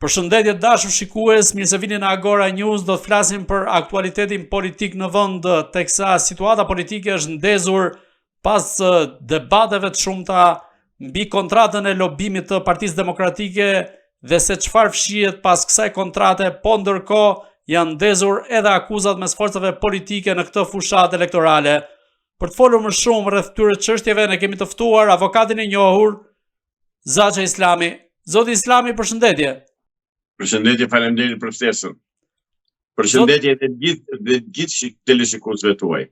Përshëndetje dashur shikues, mirë se vini në Agora News. Do të flasim për aktualitetin politik në vend, teksa situata politike është ndezur pas debateve të shumta mbi kontratën e lobimit të Partisë Demokratike dhe se çfarë fshihet pas kësaj kontrate, po ndërkohë janë ndezur edhe akuzat mes forcave politike në këtë fushatë elektorale. Për të folur më shumë rreth këtyre çështjeve, ne kemi të ftuar avokatin e njohur Zaça Islami. Zoti Islami, përshëndetje. Përshëndetje, faleminderit për ftesën. Përshëndetje dhe gjithë teleshikuesve tuaj.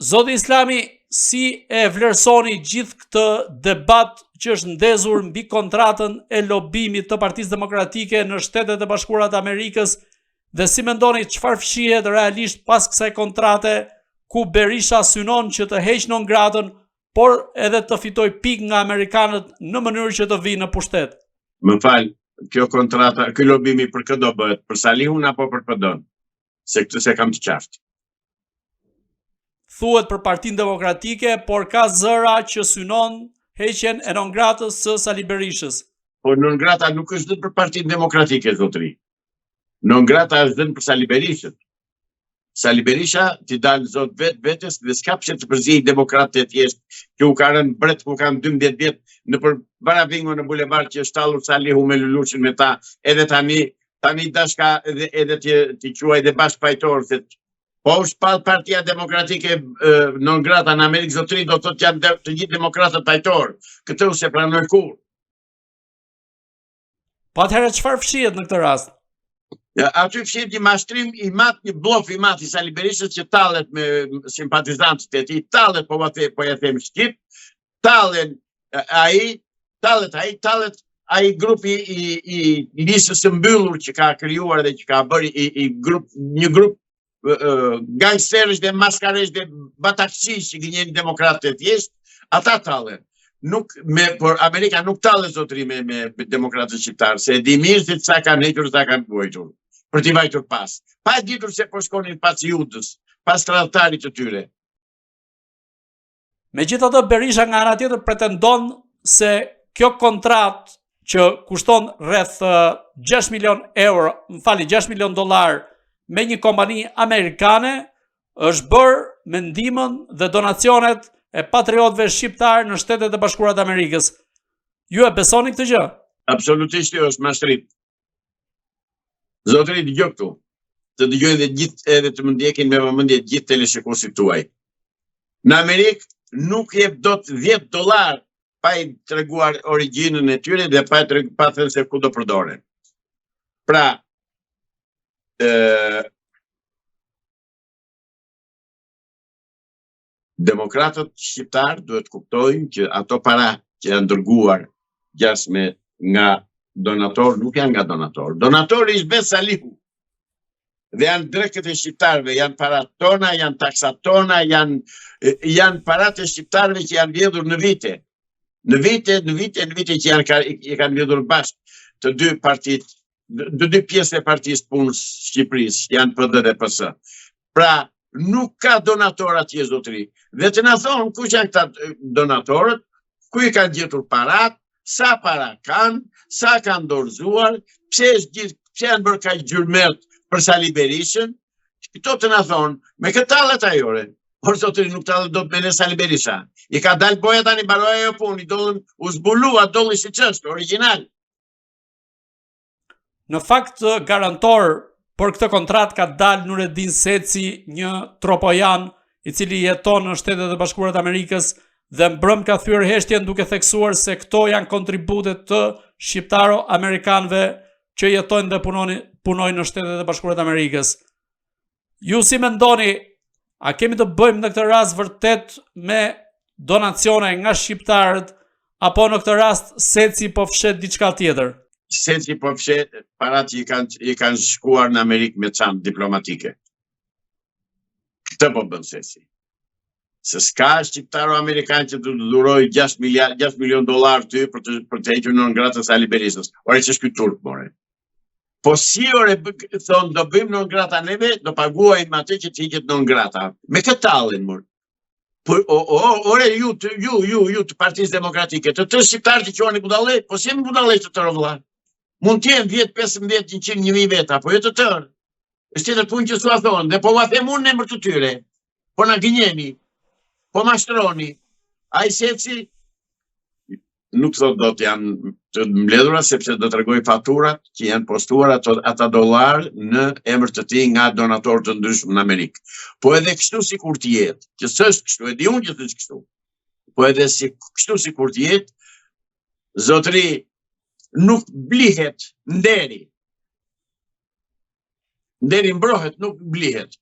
Zoti Islami, si e vlerësoni gjithë këtë debat që është ndezur mbi kontratën e lobimit të Partisë Demokratike në Shtetet e Bashkuara të Amerikës dhe si mendoni çfarë fshihet realisht pas kësaj kontrate ku Berisha synon që të heqë non gratën, por edhe të fitoj pikë nga amerikanët në mënyrë që të vinë në pushtet? Më fal, kjo kontrata, ky lobimi për kë do bëhet? Për Salihun apo për PD-n? Se këtë se kam të qartë. Thuhet për Partinë Demokratike, por ka zëra që synon heqjen e non gratës së Sali Berishës. Po non grata nuk është dhënë për Partinë Demokratike, zotëri. Non grata është dhënë për Sali Berishën. Sali Berisha t'i dalë zot vetes dhe s'ka pse të përzijë demokratë të thjeshtë që u ka rënë bret ku kanë 12 vjet në për Baravingo në bulevard që është tallur Salihu me Lulushin me ta, edhe tani dashka edhe ti quaj dhe bashkëpajtor se po u shpall Partia Demokratike non grata në Amerikë, zotëri, do thotë janë të gjithë demokratët pajtor. Këtë u se pranoj kur. Po atëherë çfarë fshihet në këtë rast? Aty fshihet një mashtrim i madh, një bllof i madh i Sali Berishës që tallet me simpatizantët e tij, tallet po ja them shqip, tallet ai grupi i listës së mbyllur që ka krijuar dhe që ka bërë një grup gangsterësh dhe maskarësh dhe bataksish që gënjejnë demokratë të thjeshtë, ata tallen. Por Amerika nuk tallet zotëri me demokratët shqiptarë, se e di mirë se sa kanë hequr, sa kanë vuajtur, për t'i vajtur pas. Pa e ditur se po shkonin pas Judës, pas tradhtarit të tyre. Megjithatë, Berisha nga ana tjetër pretendon se kjo kontratë që kushton rreth 6 milion euro, $6 milion me një kompani amerikane, është bërë me ndihmën dhe donacionet e patriotëve shqiptar në Shtetet e Bashkuara të Amerikës. Ju e besoni këtë gjë? Absolutisht jo, është mashtrim. Zotëri, dëgjoj këtu. Të dëgjojnë dhe gjithë edhe të më ndjekin me vëmendje gjithë teleshikuesit tuaj. Në Amerikë nuk jep dot $10 pa i treguar origjinën e tyre dhe pa thënë se ku do përdoren. Pra, demokratët shqiptar duhet kuptojnë që ato para që janë dërguar nga donator, nuk janë nga donator. Donatori është vetë Salihu. Dhe janë drekët e shqiptarëve, janë parat tona, janë taksat tona, janë parat e shqiptarëve që janë vjedhur në vite. Në vite që i kanë vjedhur bashkë të dy pjesë e Partisë Punës Shqipërisë, janë PD dhe PS. Pra, nuk ka donator atje, zotëri. Dhe të na thonë kush janë këta donatorët, ku i kanë gjetur parat, sa para kanë, sa kanë dorëzuar, pse janë bërë kaq gjyrmërt për Sali Berishën. Këto të na thonë, me këtë tallet ajore. Por zotëri, nuk tallet dot me Sali Berisha. I ka dalë boja tani, mbaroi ajo punë, u zbulua dolli siç është, origjinal. Në fakt, garantor por këtë kontratë ka dalë Nureddin Seci, një tropojan i cili jeton në Shtetet e Bashkuara të Amerikës dhe mbrëm ka thyer heshtjen duke theksuar se këto janë kontributet të shqiptaro-amerikanëve që jetojnë dhe punojnë në Shtetet e Bashkuara të Amerikës. Ju si mendoni, a kemi të bëjmë në këtë rast vërtet me donacione nga shqiptarët apo në këtë rast Seci po fshet diçka tjetër? Seci po fshet parat që i kanë shkuar në Amerikë me çantë diplomatike. Këtë po bën Seci. Se s'ka shqiptaro-amerikan që të dhuroj $6 milion ty për të hequr non gratën Sali Berishës. Ore që është ky turp, more. Po si ore thonë do bëjmë non grata neve, do paguajmë atë që të hiqet non grata. Me këtë tallin, more. Ore ju të Partisë Demokratike, të shqiptarë që quani budallë, po si më budallë të tërë vëlla? Mund t'jenë 10, 15, 100, 1000 veta, po jo të tërë. Është tjetër punë që s'ua thonë, dhe po ua them unë në emër të tyre. Po na gënjeni, po mashtroni. Ai secili nuk thot do të janë të mbledhura sepse do të tregoj faturat që janë postuar ata dollar në emër të tij nga donatorë të ndryshëm në Amerikë. Po edhe kështu sikur të jetë, që s'është kështu, e di unë që s'është kështu. Po edhe kështu sikur të jetë, zotëri, nuk blihet nderi. Nderi mbrohet, nuk blihet.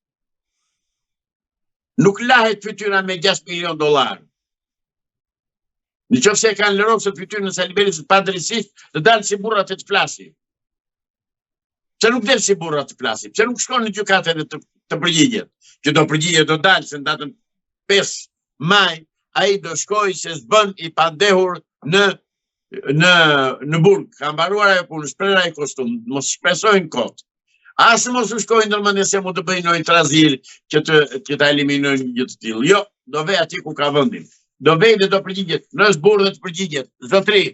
Nuk lahet fytyra me 6 milion dollar. Në qoftë se kanë lërosur fytyrën e Sali Berisht padrejtisht, të dalë si burrat e të flasi. Pse nuk del si burrat të flasi? Pse nuk shkon në gjykatë dhe të përgjigjet? Që do përgjigjet do dalë se në datën 5 maj ai do shkojë se s'bën i pandehur në burg. Ka mbaruar ajo punë, shpreh ai kostum, mos shpresojnë kot. Asë mos u shkojnë ndërmendje se mund të bëjnë një trazil që ta eliminojnë një të tillë. Jo, do vej aty ku ka vendin. Do vej dhe do përgjigjet. Nëse burrë dhe të përgjigjet. Zotri,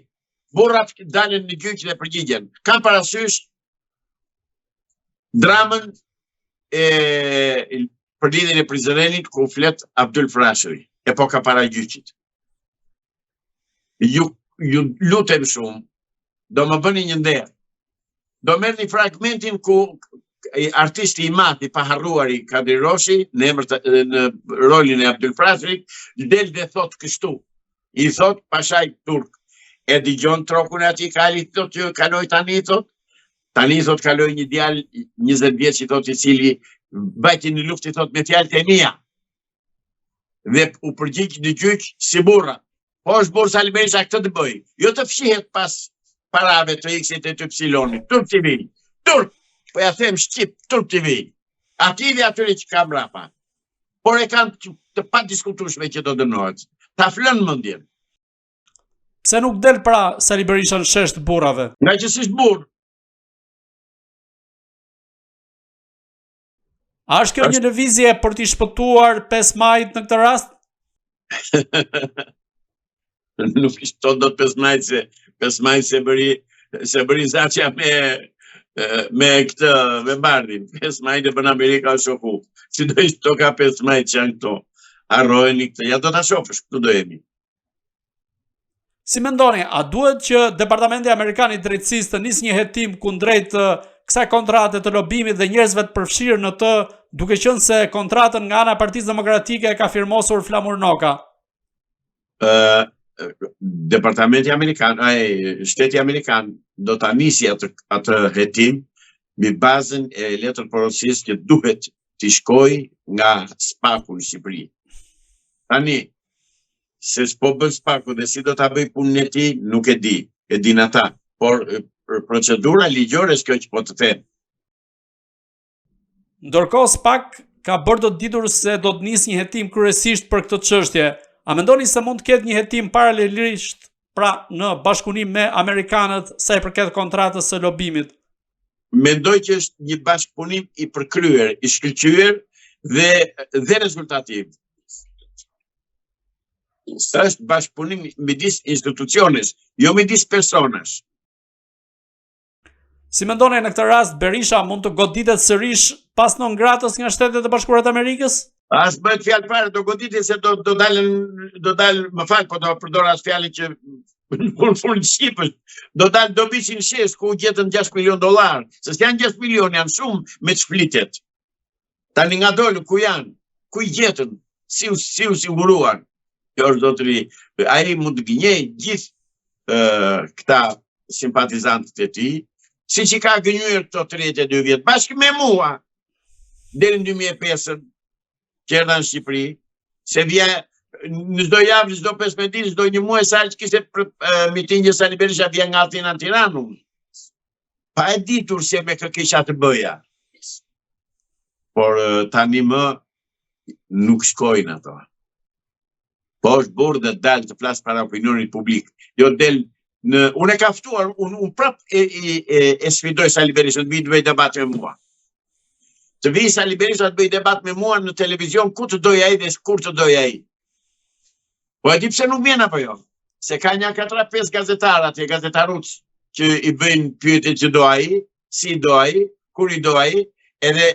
burrat dalin në gjyq dhe përgjigjen. Kam parasysh dramën për lidhjen e Prizrenit ku flet Abdul Frashëri, epoka para gjyqit. Ju lutem shumë, do më bëni një nder. Do merr një fragmentin ku artisti i madh i paharruari Kadri Roshi në rolin e Abdul Frashërit del dhe thot kështu. I thot pashaj turk. E dëgjon trokun e atij kali thot që kaloi tani thot. Tani thot kaloi një djalë 20 vjeç i thot i cili bajti në luftë i thot me fjalët e mia. Dhe u përgjigj në gjyq si burra. Po është burr Sali Berisha këtë të bëj. Jo të fshihet pas parave të X-it e të Epsilonit. Turp TV. Turp. Po ja them shqip, Turp TV. Ati dhe atyre që kam rapa. Por e kanë të pa diskutueshme që do dënohet. Ta flën mendjen. Pse nuk del pra Sali Berisha në shesh të burrave? Nga që s'është burr. A është kjo një lëvizje për t'i shpëtuar 5 majit në këtë rast? Nuk ishte do të 5 majt se bëri Zaçja me këtë me Bardhin. 5 majt e bën Amerika shoku. Si do ishte toka 5 majt që janë këto. Harrojeni këtë. Ja do ta shohësh, këtu do jemi. Si mendoni, a duhet që Departamenti Amerikan i Drejtësisë të nisë një hetim kundrejt kësaj kontrate të lobimit dhe njerëzve të përfshirë në të, duke qenë se kontratën nga ana e Partisë Demokratike ka firmosur Flamur Noka? Departamenti Amerikan, Shteti Amerikan do ta nisi atë hetim mbi bazën e letër porosis që duhet t'i shkojë nga Spaku në Shqipëri. Tani, se s'po bën Spaku dhe si do ta bëj punën e tij, nuk e di. E din ata, por procedura ligjore është kjo që po të them. Ndërkohë SPAK ka bërë të ditur se do të nisë një hetim kryesisht për këtë çështje. A mendoni se mund të ketë një hetim paralelisht pra në bashkëpunim me amerikanët sa i përket kontratës së lobimit? Mendoj që është një bashkëpunim i përkryer, i shkëlqyer dhe rezultativ. Është bashkëpunim midis institucionesh, jo midis personash. Si mendoni në këtë rast Berisha mund të goditet sërish pas non gratës nga Shtetet e Bashkuara të Amerikës? As bëhet fjalë fare do goditet se do dalë, më fal, po do përdor as fjalën që në fund shqipës. Do dalë do biçin shes ku gjetën 6 milion dollar. Se s'janë 6 milion, janë shumë me çflitet. Tani nga dolu ku janë? Ku i gjetën? Si u siguruan? Kjo është zotëri. Ai mund të gënjej gjithë këta simpatizantët e tij, siç i ka gënjur këto 32 vjet bashkë me mua deri në 2005 që erdha në Shqipëri, se vjen në çdo javë, çdo 15 ditë, çdo një muaj sa që kishte mitingje Sali Berisha vjen nga Atina në Tiranë. Pa e ditur se me kë kisha të bëja. Por tani më nuk shkojnë ato. Po është burr dhe dalë të flas para opinionit publik. Jo del në unë e ka ftuar, unë prap e sfidoj Sali Berisha të vi të bëj debat me mua. Të vi Sali Berisha të bëj debat me mua në televizion ku të doj ai dhe kur të doj ai. Po e di pse nuk vjen apo jo? Se ka një 4-5 gazetarë atje, gazetaruc, që i bëjnë pyetje që do ai, si do ai, kur i do ai, edhe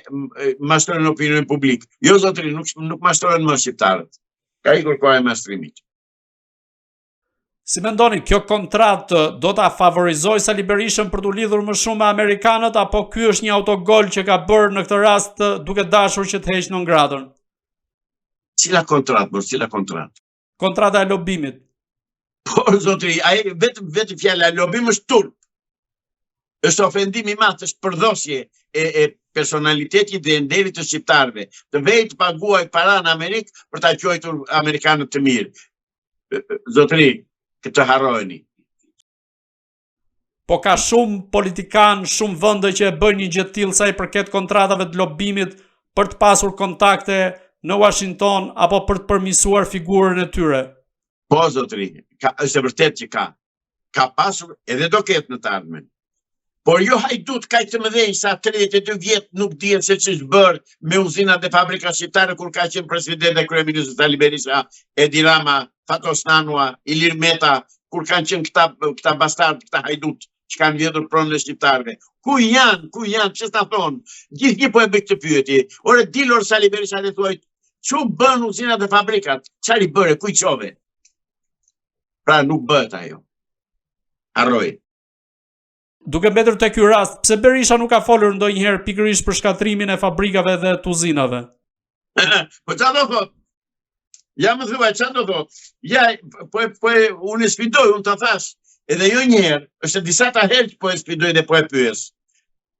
mashtrojnë opinionin publik. Jo zotëri, nuk mashtrojnë më shqiptarët. Ka ikur koha e mashtrimit. Si mendoni, kjo kontratë do ta favorizojë Sali Berishën për t'u lidhur më shumë me amerikanët, apo ky është një autogol që ka bërë në këtë rast duke dashur që të heqë në ngradën? Cila kontratë? Kontrata e lobimit. Po, zotëri, vetë fjala lobim është turp. Është ofendim i madh, është përdhosje e personalitetit dhe nderit të shqiptarëve. Të vejtë paguaj para në Amerikë për ta quajtur amerikanët të mirë. Zotëri, këtë harrojeni. Po ka shumë politikan, shumë vende që e bëjnë një gjë të tillë sa i përket kontratave të lobimit për të pasur kontakte në Washington apo për të përmirësuar figurën e tyre. Po, zotëri, është e vërtet që ka pasur edhe do ketë në të ardhmen. Por jo hajdut kaq të mëdhenj sa 32 vjet nuk dihen se ç'është bërë me uzinat dhe fabrikat shqiptare kur ka qenë president dhe kryeminist Sali Berisha, Edi Rama, Fatos Nanua, Ilir Meta, kur kanë qenë këta bastard, këta hajdut që kanë vjedhur pronën e shqiptarëve. Ku janë, ç'është ta thonë? Gjithnjë po e bëj këtë pyetje. Ore dilor Sali Berisha dhe thuaj, ç'u bën uzinat dhe fabrikat? Çfarë i bëre, ku i çove? Pra nuk bëhet ajo. Harroj. Duke mbetur te ky rast, pse Berisha nuk ka folur ndonjëherë pikërisht për shkatrimin e fabrikave dhe të uzinave? Po çfarë do thot? Ja më thuaj çfarë do thot? Ja, po unë sfidoj, unë ta thash. Edhe jo një herë, është disa ta herë që po e sfidoj dhe po e pyes.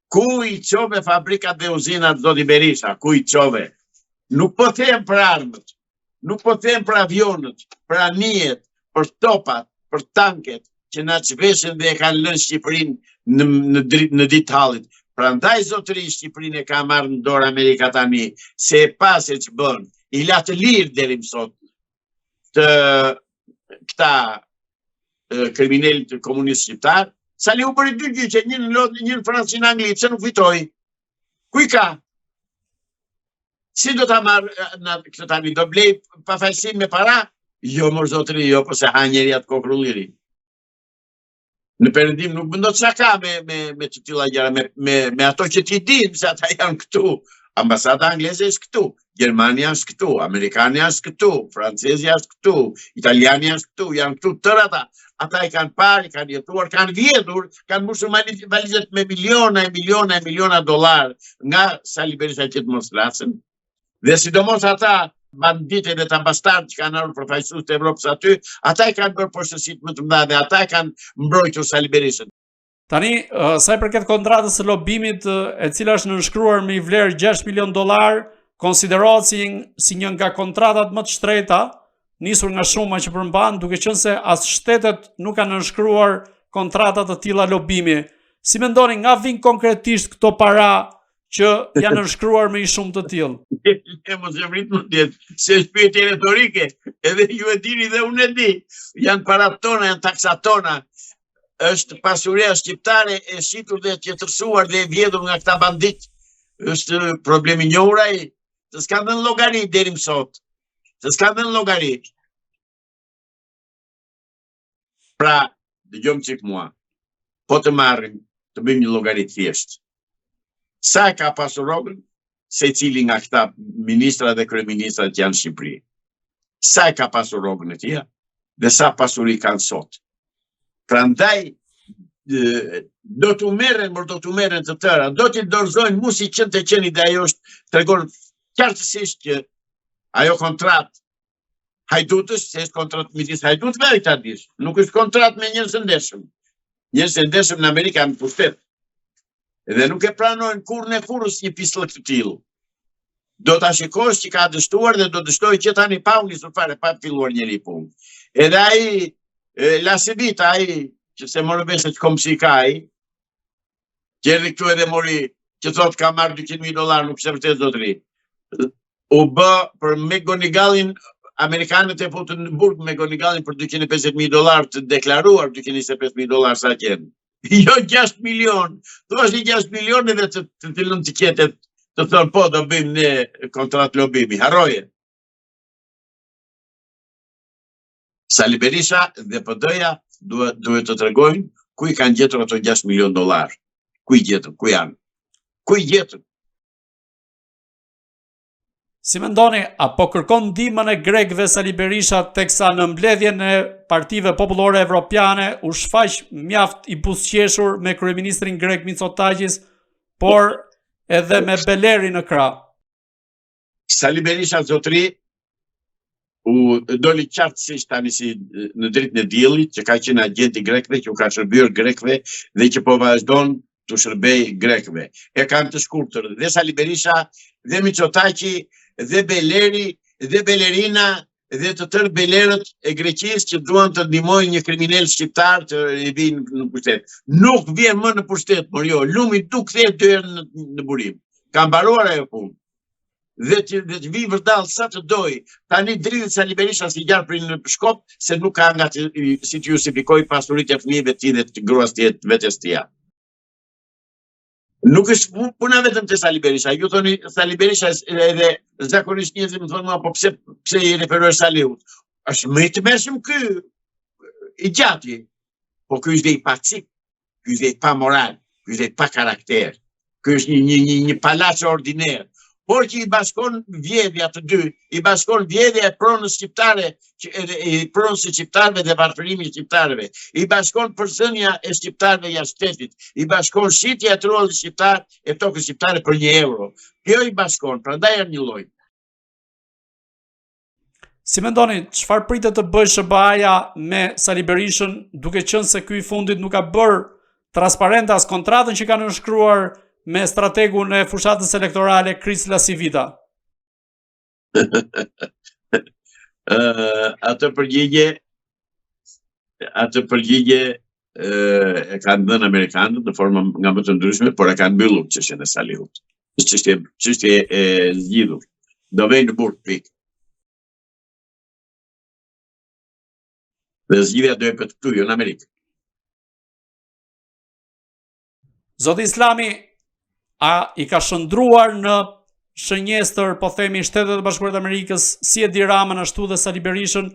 Ku i çove fabrikat dhe uzinat zoti Berisha? Ku i çove? Nuk po them për armët, nuk po them për avionët, për anijet, për topat, për tanket, që na çveshën dhe e kanë lënë Shqipërinë në ditë hallit. Prandaj zotëri Shqipërinë e ka marrë në dorë Amerika tani, se e pa se ç'bën. I la të lirë deri më sot të këta kriminalët komunistë shqiptar. Sali u bëri dy gjyqe, një në Londër, një në Francë, një në Angli, pse nuk fitoi? Ku i ka? Si do ta marrë këtë tani? Do blej pafalësim me para? Jo, mor zotëri, jo, po se ha njeri atë kokrulliri. Në Perëndim nuk mendon çka ka me të tilla gjëra, me ato që ti din se ata janë këtu. Ambasada angleze është këtu, Gjermania është këtu, Amerikania është këtu, Francezia është këtu, Italiania është këtu, janë këtu tërë ata. Ata i kanë parë, kanë jetuar, kanë vjedhur, kanë mbushur valizet me miliona dollar nga Sali Berisha që të mos flasin. Dhe sidomos ata banditët e të bastardë që kanë ardhur përfaqësues të Evropës aty, ata i kanë bërë poshtësitë më të mëdha dhe ata i kanë mbrojtur Sali Berishën. Tani, sa i përket kontratës së lobimit, e cila është nënshkruar me vlerë $6 milion, konsiderohet si një nga kontratat më të shtrejta, nisur nga shuma që përmban, duke qenë se as shtetet nuk kanë nënshkruar kontrata të tilla lobimi. Si mendoni, nga vijnë konkretisht këto para që janë nënshkruar me një shumë të tillë? E mos e vrit më tjetë, se është pyetje retorike, edhe ju e dini dhe unë e di. Janë parat tona, janë taksat tona. Është pasuria shqiptare e shitur dhe tjetërsuar dhe e vjedhur nga këta bandit. Është problemi i njohur ai. Se s'ka dhënë llogari deri më sot. Pra, dëgjom çik mua. Po të marrim, të bëjmë një llogari thjesht. Sa ka pasur rrogën secili nga këta ministra dhe kryeministra që janë në Shqipëri? Sa ka pasur rrogën e tij dhe sa pasuri kanë sot? Prandaj do t'u merren të tëra, do t'i dorëzojnë mu si qenë të qeni dhe ajo tregon qartësisht që ajo kontratë hajdutës, se është kontratë midis hajdutëve dhe këta dish, nuk është kontratë me njerëz të ndeshëm. Njerëz të ndeshëm në Amerikë kanë pushtet. Dhe nuk e pranojnë kurrës një pistollë të tillë. Do ta shikosh që ka dështuar dhe do dështoj që tani pa u nisur fare, pa filluar njëri punë. Edhe ai Lasebita, ai që se morë vesh që komsi ka ai, që erdhi këtu edhe mori, që thot ka marrë $200,000, nuk është vërtet zotëri. U bë për McGonigalin, amerikanët e futën në burg McGonigalin për $250,000 të deklaruar, $225,000 sa qenë. Jo 6 milion, thua është 6 milion edhe të fillon të qetet të thonë po do bëjmë ne kontratë lobimi, harroje. Sali Berisha dhe PD-ja duhet të tregojnë ku i kanë gjetur ato 6 milion dollar? Ku i gjetën? Ku janë? Ku i gjetën? Si mendoni, apo kërkon ndihmën e grekëve Sali Berisha teksa në mbledhjen e partive popullore evropiane u shfaq mjaft i buzëqeshur me kryeministrin grek Mitsotakis, por edhe me Beleri në krah? Sali Berisha zotri u doli qartësisht tani si në dritën e diellit që ka qenë agenti grekëve, që u ka shërbyer grekëve dhe që po vazhdon të shërbej grekëve. E kanë të shkurtër dhe Sali Berisha dhe Mitsotaki dhe Beleri dhe Belerina dhe të tërë belerët e Greqisë që duan të ndihmojnë një kriminal shqiptar të i vinë në pushtet. Nuk vjen më në pushtet, por jo, lumi nuk kthehet dy herë në burim. Ka mbaruar ajo punë. Dhe të vi vërdall sa të doj, tani dridhet Sali Berisha si gjarpri në Shkop, se nuk ka nga si të justifikoj pasuritë e fëmijëve të tij dhe të gruas të vetes të ja. Nuk është puna vetëm të Sali Berisha, ju thoni Sali Berisha edhe zakonisht njerëzit më thonë, po pse i referohesh Saliut? Është më i tmerrshëm ky i gjati. Po ky është dhe i pacik, ky është dhe i pa moral, ky është dhe i pa karakter. Ky është një palaç ordiner. Por që i bashkon vjedhja të dy, i bashkon vjedhja e pronës shqiptare, i pronës e shqiptarëve dhe varfërimi i shqiptarëve, i bashkon përzënia e shqiptarëve jashtë shtetit, i bashkon shitja e trollit shqiptar e tokës shqiptare për €1. Kjo i bashkon, prandaj janë një lloj. Si mendoni, çfarë pritet të bëjë SBA-ja me Sali Berishën, duke qenë se ky i fundit nuk ka bërë transparente as kontratën që kanë nënshkruar me strategun e fushatës elektorale Kris Lasivita? Atë përgjigje e kanë dhënë amerikanët në forma nga më të ndryshme, por e kanë mbyllur çështjen e Saliut. Çështje e zgjidhur. Do vej në burg pikë. Dhe zgjidhja do e këtë këtu, jo në Amerikë. Zoti Islami, a i ka shëndruar në shënjestër, po themi, Shtetet e Bashkuara të Amerikës, si Edi Ramën ashtu dhe Sali Berishën,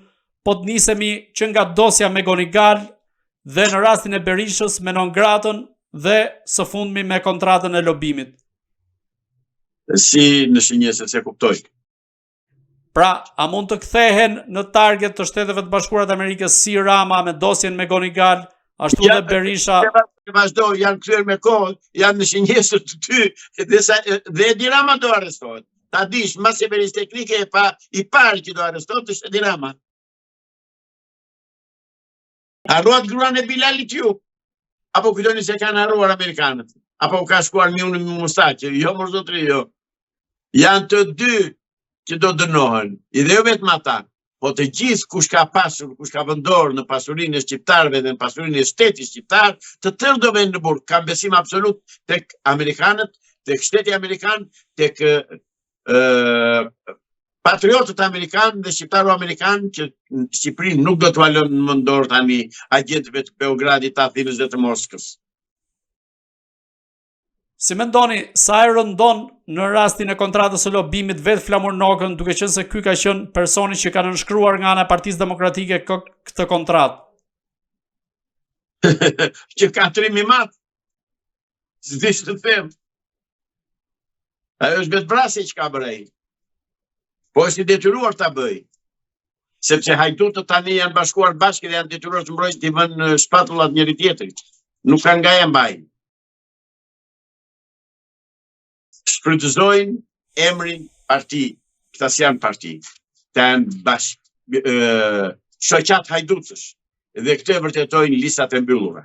po të nisemi që nga dosja me Gonigal dhe në rastin e Berishës me non-gratën dhe së fundmi me kontratën e lobimit? Si në shënjestër, se kuptoj. Pra, a mund të kthehen në target të Shteteve të Bashkuara të Amerikës si Rama me dosjen me Gonigal, ashtu dhe Berisha? Vazhdo, janë kthyer me kohë, janë në shënjestër të ty, dhe Edi Rama do arrestohet. Ta dish, mbas e veris teknike i parë që do arrestohet është Edi Rama. Harruat gruan e Bilalit ju? Apo kujtoni se kanë harruar amerikanët? Apo ka shkuar Miuni me Mustaqi? Jo, mos zotri, jo. Janë të dy që do dënohen, i dhe jo vetëm ata, po të gjithë kush ka pasur, kush ka vendor në pasurinë e shqiptarëve dhe në pasurinë e shtetit shqiptar, të tërë do vënë në burg. Kam besim absolut tek amerikanët, tek shteti amerikan, tek patriotët amerikanë dhe shqiptarët amerikanë që Shqipërinë nuk do t'u lënë në mendor tani agentëve të Beogradit, të Athinës dhe të Moskës. Si mendoni, sa e rëndon në rastin e kontratës së lobimit vetë Flamur Nokën, duke qenë se ky ka qenë personi që ka nënshkruar nga ana e Partisë Demokratike këtë kontratë? Që ka trim i madh. S'dish të them. Ajo është vetvrasje që ka bërë ai. Po është i detyruar ta bëj. Sepse hajdutët tani janë bashkuar bashkë dhe janë detyruar të mbrojnë t'i vënë shpatullat njëri tjetrit. Nuk kanë nga e mbajnë. Shfrytëzojnë emrin parti, këta si janë parti, të janë shoqat hajdutësh, dhe këtë vërtetojnë listat e mbyllura.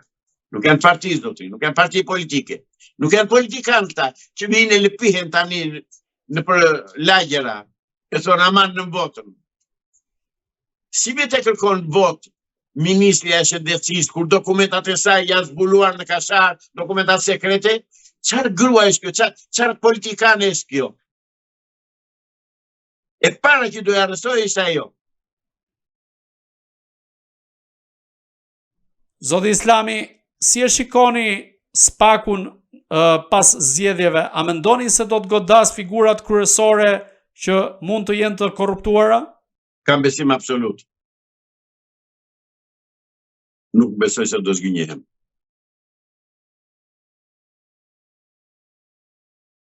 Nuk janë parti zotri, nuk janë parti politike, nuk janë politikanë këta, që vinë e lëpihen tani në për lagjera, e thonë aman në votën. Si vetë e kërkon votë Ministria e Shëndetësisë, kur dokumentat e saj janë zbuluar në kashar, dokumentat sekrete? Çfarë grua është kjo? Çfarë politikane është kjo? E para që do e arrestoj ishte ajo. Zoti Islami, si e shikoni SPAK-un pas zgjedhjeve? A mendoni se do të godas figurat kryesore që mund të jenë të korruptuara? Kam besim absolut. Nuk besoj se do zgjinjehem.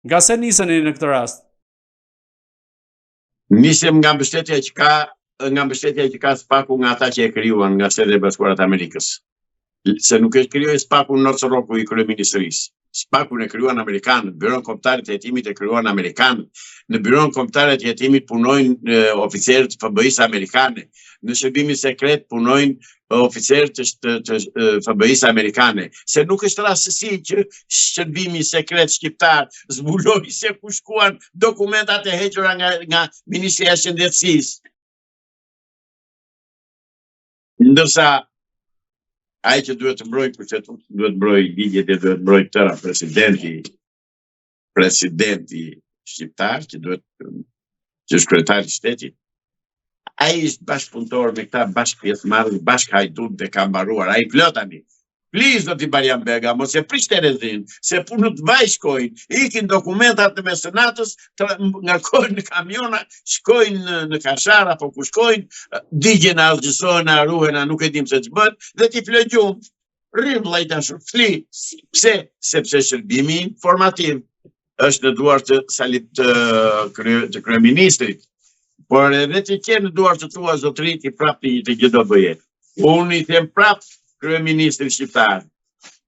Nga se niseni në këtë rast? Nisem nga mbështetja që ka SPAK-u nga ata që e krijuan nga Shtetet e Bashkuara të Amerikës. Se nuk e krijoi SPAK-u Norcoroku i kryeministrisë. SPAK-un e krijuan amerikanët, Byron Kombëtar të Jetimit e krijuan amerikanët. Në Byron Kombëtar të Jetimit punojnë oficerë të FBI-së amerikane. Në shërbimin sekret punojnë oficerë të FBI-së amerikane. Se nuk është rastësi që shërbimi sekret shqiptar zbuloi se ku shkuan dokumentat e hequra nga Ministria e Shëndetësisë. Ndërsa ai që duhet të mbrojë kushtetutë, duhet të mbrojë ligjet e duhet të mbrojë tëra presidenti shqiptar që është kryetari i shtetit. Ai është bashkëpunëtor me këta bashkëpjesëmarrës, bashkëhajdut dhe ka mbaruar. Ai plot tani. Please, zoti Barian Bega, mos e prish Terezin, se punët vaj shkojnë, ikin dokumentat në mesenatës, ngarkojnë në kamiona, shkojnë në Kashar apo ku shkojnë, digjen a zgjësojnë, a ruhen, a nuk e dim se ç'bën, dhe ti fle gjumë. Rrim vllai dashur, fli. Pse? Sepse shërbimi informativ është në duart të kryeministrit. Por edhe që qenë në duart të tua zotrit i prapë të gjë do bëje. Unë i them prapë kryeministri shqiptar.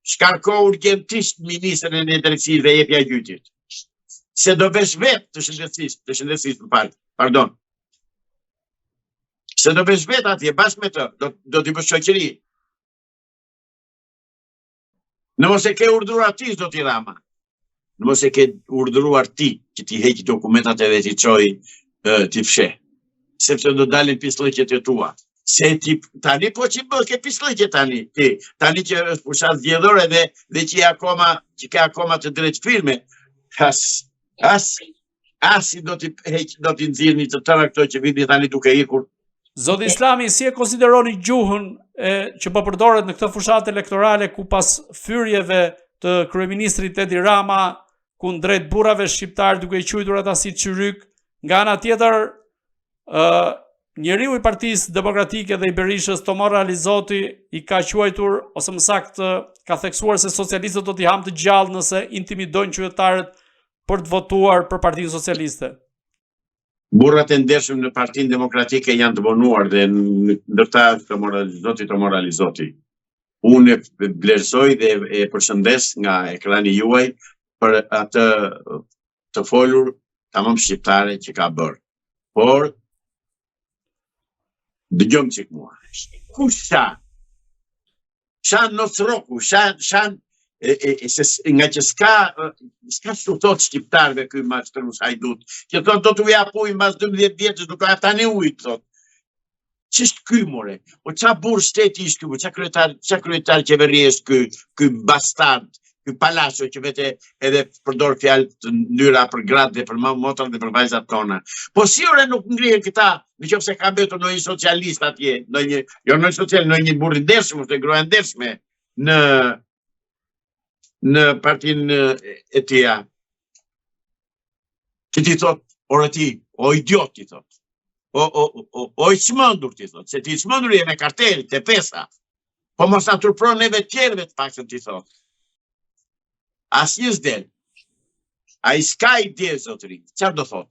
Shkarko urgentisht ministrin e drejtësisë dhe jepja gjyqit. Se do vesh vetë të shëndetësisë, pardon. Se do vesh vetë atje bashkë me të, do t'i bësh shoqëri. Në mos e ke urdhëruar ti zoti Rama. Në mos e ke urdhëruar ti që t'i heq dokumentat edhe t'i çoj t'i fsheh. Sepse do dalin pislliqet e tua. Se ti tani po që bë ke pislliqe tani. Tani që është fushat zgjedhore dhe që ka akoma të drejtë firme. As do t'i nxirrni të tëra këto që vini tani duke ikur. Zoti Islami, si e konsideroni gjuhën që po përdoret në këtë fushat elektorale ku pas fyrjeve të kryeministrit Edi Rama kundrejt burrave shqiptar duke i quajtur ata si çyryk, nga ana tjetër njeriu i Partisë Demokratike dhe i Berishës, Tomor Alizoti, i ka quajtur, ose më saktë ka theksuar se socialistët do t'i hamë të gjallë nëse intimidojnë qytetarët për të votuar për Partinë Socialiste. Burrat e ndershëm në Partinë Demokratike janë të vonuar dhe ndërta Tomor Alizoti. Unë e vlerësoj dhe e përshëndes nga ekrani juaj për atë të folur tamam shqiptare që ka bërë. Por dëgjom çik mua. Kush sa? Shan Norcoroku, shan nga që s'ka shtutot shqiptarve ky Mastrus Hajdut, që thot do t'u jap ujë mbas 12 vjetësh, do t'u jap tani ujë, thot. Ç'është ky more? O ça burr shteti ishte ky, ça kryetar qeverie është ky bastard, ky palacio që vetë edhe përdor fjalë të ndyra për gratë dhe për motrat dhe për vajzat tona. Po si ore nuk ngrihen këta, nëse ka mbetur ndonjë socialist atje, ndonjë burr i ndershëm ose groja ndershme në partinë e tia. Që ti thot, ore ti, o idiot ti thot. O i çmendur ti thot, se ti i çmendur je me kartel, te pesa. Po mos na turpron neve tjerëve të paktën ti thot. Asnjë s'del. Ai s'ka ide zotëri. Çfarë do thot?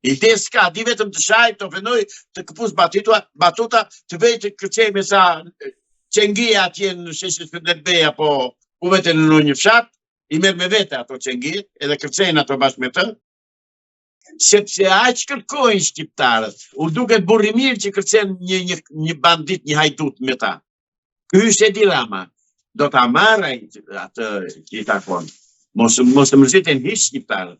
Ide s'ka, di vetëm të shaj, të ofendoj, të këpus batuta, të vej të kërcej me sa qengia atje në sheshit Fëndet Bej apo ku vete në një fshat, i merr me vete ato qengjit, edhe kërcejnë ato bashkë me të. Sepse aq kërkojnë shqiptarët. U duket burri mirë që kërcejnë një bandit, një hajdut me ta. Ky është Edi Rama. Do ta marrë atë që i takon. Mos të mërziten hiç shqiptarët.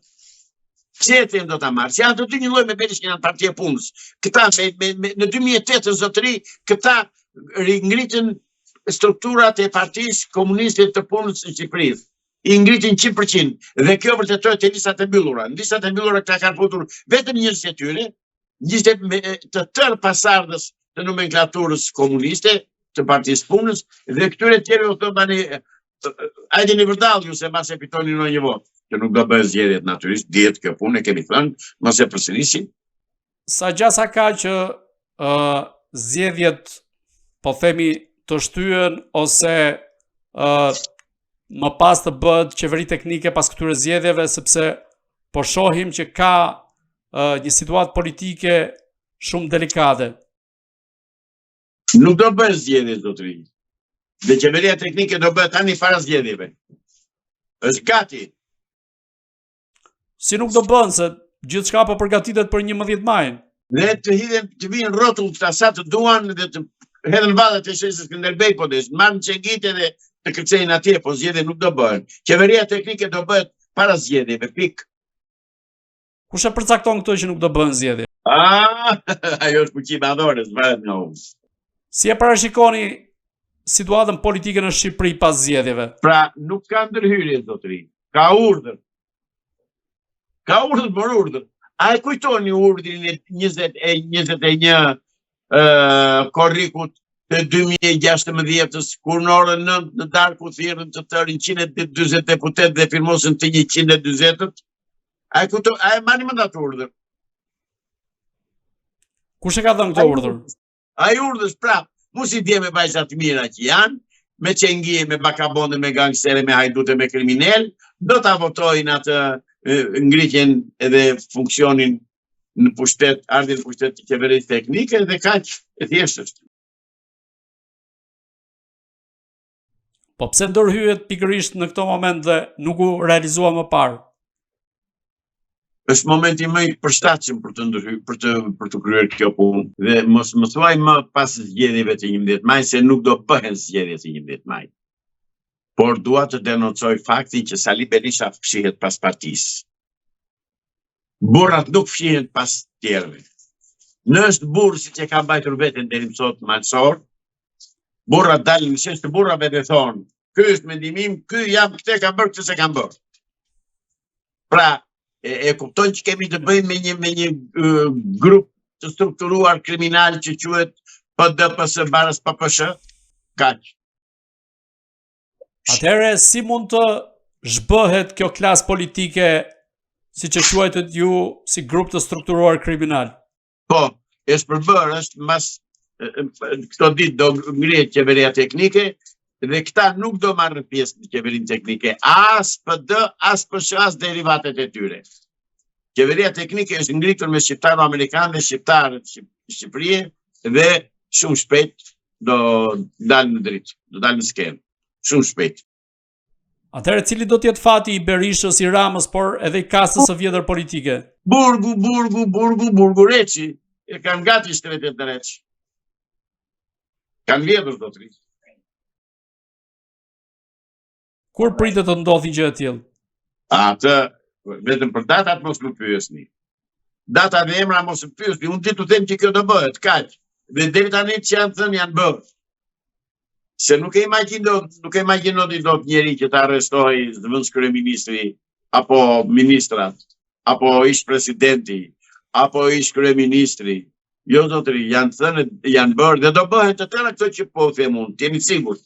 Pse e them do ta marrë? Se janë të dy një lloj me Berishën, janë partia punës. Këta në 2008 zotëri, këta ngritën strukturat e Partisë Komuniste të Punës së Shqipërisë. I ngritin 100% dhe kjo vërtetohet te listat e mbyllura. Në listat e mbyllura këta kanë futur vetëm njerëz të tyre, të tërë pasardhës të nomenklaturës komuniste të Partisë Punës dhe këtyre tjerëve u thon tani hajde në vërdall ju se mbas e pitoni në një votë, që nuk do bëhet zgjedhjet natyrisht, dihet kjo punë e kemi thënë, mos e përsërisim. Sa gjasa ka që zgjedhjet po themi të shtyhen ose më pas të bëhet qeveri teknike pas këtyre zgjedhjeve, sepse po shohim që ka një situatë politike shumë delikate. Nuk do bëhet zgjedhje, zotëri. Dhe qeveria teknike do bëhet tani para zgjedhjeve. Është gati. Si nuk do bën, se gjithçka po përgatitet për 11 maj. Dhe të vinë rrotull këta sa të duan dhe të hedhën vallat e shesës Skënderbej po des, marrin çengite dhe të kërcejnë atje, po zgjedhje nuk do bëhen. Qeveria teknike do bëhet para zgjedhjeve, pikë. Kush e përcakton këto që nuk do bëhen zgjedhje? Ajo është fuqi madhore, s'varet nga unë. Si e parashikoni situatën politike në Shqipëri pas zgjedhjeve? Pra, nuk ka ndërhyrje, zotëri. Ka urdhër. Ka urdhër për urdhër. A e kujtoni urdhrin e 21 korrikut të 2016-ës, kur në orën 9 në darkë u thirrën të tërë 140 deputet dhe firmosën të 140-ët? A e mani më datë urdhër? Kush e ka dhënë këtë urdhër? Ai urdhës prap, mos i dje me vajzat mira që janë, me qengie, me bakabonde, me gangstere, me hajdute, me kriminel, do ta votojnë atë ngritjen edhe funksionin në pushtet, ardhin në pushtet të qeverisë teknike dhe kaq e thjeshtë është. Po pse ndërhyet pikërisht në këtë moment dhe nuk u realizua më parë? Është momenti më i përshtatshëm për të ndërhyrë, për të kryer kjo punë. Dhe mos më thuaj më pas zgjedhjeve të 11 maj se nuk do bëhen zgjedhje të 11 maj. Por dua të denoncoj faktin që Sali Berisha fshihet pas partisë. Burrat nuk fshihen pas tjerëve. Nëse burr siç e ka mbajtur veten deri më sot malsor, burrat dalin në shesh të burrave dhe thonë, ky është mendimim, ky jam këtë ka bërë, këtë se kam bërë. Pra, e kupton që kemi të bëjmë me një grup të strukturuar kriminal që quhet PDPS barës PPSH? Kaq. Atëherë, si mund të zhbëhet kjo klasë politike, siç e quajtët ju, si grup të strukturuar kriminal? Po, është përbërë, është mas këto ditë do ngrihet qeveria teknike dhe këta nuk do marrën pjesë në qeverinë teknike, as PD, as PSH, as derivatet e tyre. Qeveria teknike është ngritur me shqiptarë amerikanë dhe shqiptarë të Shqipërisë dhe shumë shpejt do dalë në dritë, do dalë në skenë. Shumë shpejt. Atëherë, cili do të jetë fati i Berishës, i Ramës, por edhe i kastës së vjetër politike? Burgu Reçi. E kanë gati shtretet në Reç. Kanë vjedhur do të rritë. Kur pritet të ndodhi gjë e tillë? Atë, vetëm për datat mos më pyesni. Data dhe emra mos më pyesni. Unë ti të them që kjo do bëhet, kaq. Dhe deri tani që janë thënë janë bërë. Se nuk e imagjinoni dot njeri që të arrestohej zëvendës kryeministri, apo ministrat, apo ish presidenti, apo ish kryeministri. Jo zotëri, janë thënë, janë bërë dhe do bëhen të tëra këto që po them unë, jeni sigurt.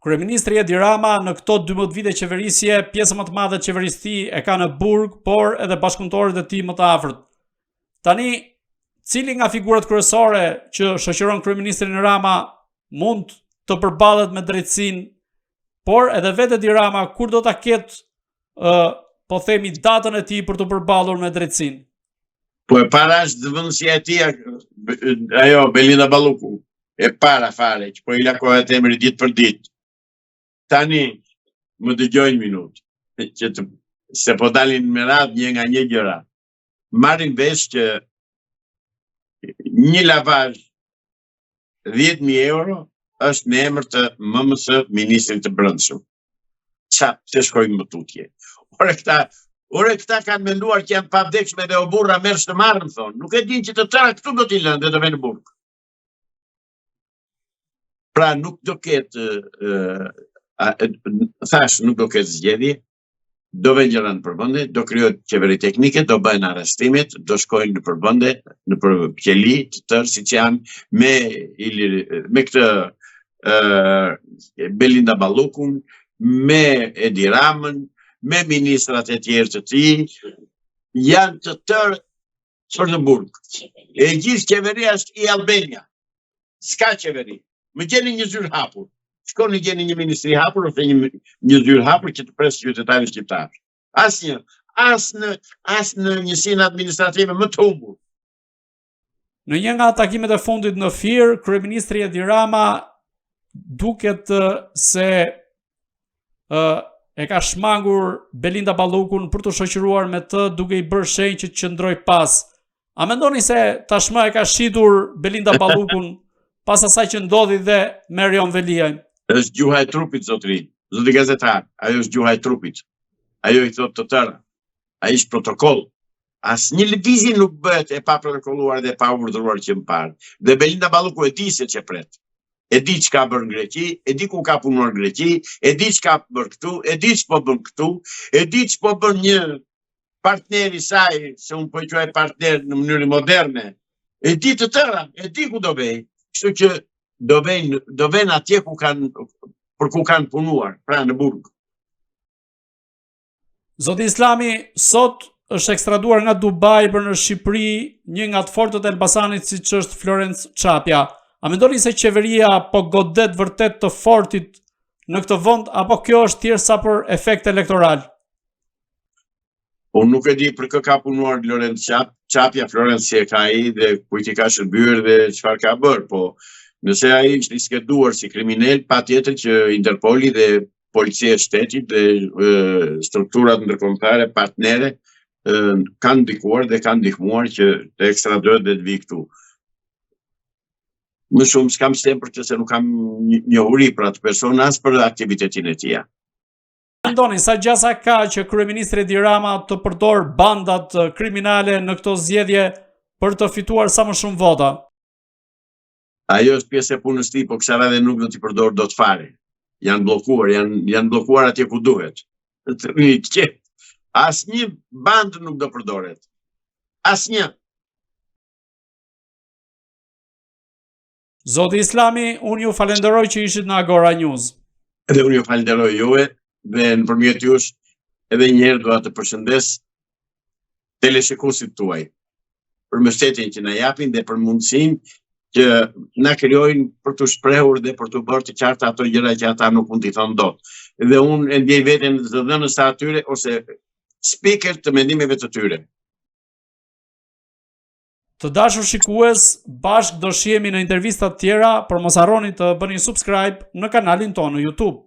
Kryeministri Edi Rama në këto 12 vite qeverisje, pjesë më të madhe të qeverisë tij e ka në burg, por edhe bashkëpunëtorët e tij më të afërt. Tani, cili nga figurat kryesore që shoqëron kryeministrin Rama mund të përballet me drejtësinë, por edhe vetë Edi Rama kur do ta ketë, po themi, datën e tij për të përballur me drejtësinë? Po e para është zëvendësia e tij, ajo Belinda Balluku, e para fare, që po i lakohet emri ditë për ditë. Tani, më dëgjojnë minutë, se po dalin me radhë një nga një gjëra. Marrin vesh që një lavazh 10.000 euro është në emër të MMS Ministrit të Brendshëm. Qa të shkojnë më tutje. Ore këta kanë menduar që janë pavdekshme dhe o burra mersh të marrë, më thonë. Nuk e din që të tëra këtu do t'i lënë dhe do venë burg. Pra nuk do ketë, thash nuk do ketë zgjedhje, do vënë gjëra në përvende, do krijohet qeveri teknike, do bëhen arrestimet, do shkojnë në përvende, në qeli të tërë siç janë me këtë Belinda Ballukun, me Edi Ramën, me ministrat e tjerë të tij, janë të tërë për në burg. E gjithë qeveria është i Albania. S'ka qeveri. Më gjeni një zyrë hapur. Shkoni gjeni një ministri hapur ose një zyrë hapur që të presë qytetarët shqiptarë. Asnjë. As në njësinë administrative më të humbur. Në një nga takimet e fundit në Fier, kryeministri Edi Rama duket se e ka shmangur Belinda Ballukun për të shoqëruar me të, duke i bërë shenjë që të qëndroj pas. A mendoni se tashmë e ka shitur Belinda Ballukun pas asaj që ndodhi dhe me Rion Veliajn? Është gjuha e trupit, zotri gazetar. Ajo është gjuha e trupit. Ajo i thot të tëra. Ai është protokoll. Asnjë lëvizje nuk bëhet e pa protokolluar dhe e pa urdhëruar që më parë. Dhe Belinda Balluku e di se ç'e pret. E di ç'ka bërë në Greqi, e di ku ka punuar në Greqi, e di ç'ka bërë këtu, e di ç'po bën këtu, e di ç'po bën një partner i saj, se unë po e quaj partner në mënyrë moderne. E di të tëra, e di ku do vej. Kështu që do vjen atje ku kanë punuar, pra në burg. Zoti Islami, sot është ekstraduar nga Dubai për në Shqipëri një nga të fortët e Elbasanit siç është Florence Çapja. A mendoni se qeveria po godet vërtet të fortit në këtë vend, apo kjo është thjesht sa për efekt elektoral? Unë nuk e di për kë ka punuar Florence Çapja, Florence si e ka ai dhe kujt i ka shërbyer dhe çfarë ka bërë, po nëse ai është i skeduar si kriminal, patjetër që Interpoli dhe Policia e Shtetit dhe strukturat ndërkombëtare partnere kanë ndikuar dhe kanë ndihmuar që të ekstradohet dhe të vi këtu. Më shumë s'kam sepër që se nuk kam njohuri për atë person as për aktivitetin e tij. Mendoni sa gjasa ka që kryeministri Edi Rama të përdor bandat kriminale në këto zgjedhje për të fituar sa më shumë vota? Ajo është pjesë e punës tij, po kësaj radhe nuk do t'i përdor dot fare. Janë bllokuar, janë bllokuar atje ku duhet. Asnjë band nuk do përdoret. Asnjë. Zoti Islami, unë ju falenderoj që ishit në Agora News. Dhe unë ju falenderoj juve dhe nëpërmjet jush edhe një herë dua të përshëndes teleshikuesit tuaj për mbështetjen që na japin dhe për mundësinë që na krijojnë për të shprehur dhe për të bërë të qarta ato gjëra që ata nuk mund t'i thonë dot. Dhe unë e ndjej veten zëdhënës së atyre ose speaker të mendimeve të tyre. Të dashur shikues, bashkë do shihemi në intervista të tjera, por mos harroni të bëni subscribe në kanalin tonë në YouTube.